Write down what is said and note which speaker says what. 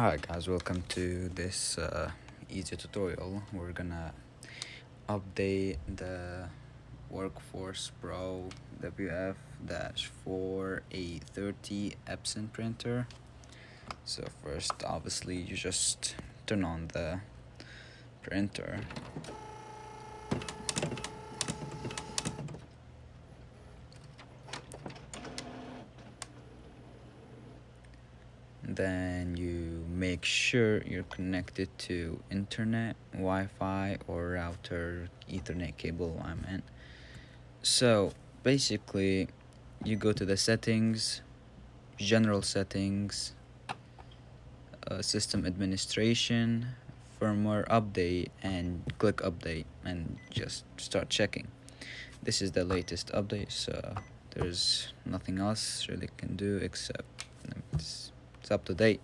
Speaker 1: Alright guys, welcome to this easy tutorial. We're gonna update the Workforce Pro WF-4830 Epson printer. So first, obviously, you just turn on the printer. Then you make sure you're connected to internet, Wi-Fi, or router, Ethernet cable I meant. So basically you go to the settings, general settings, system administration, firmware update, and click update and just start checking. This is the latest update, so there's nothing else really can do except it's up to date.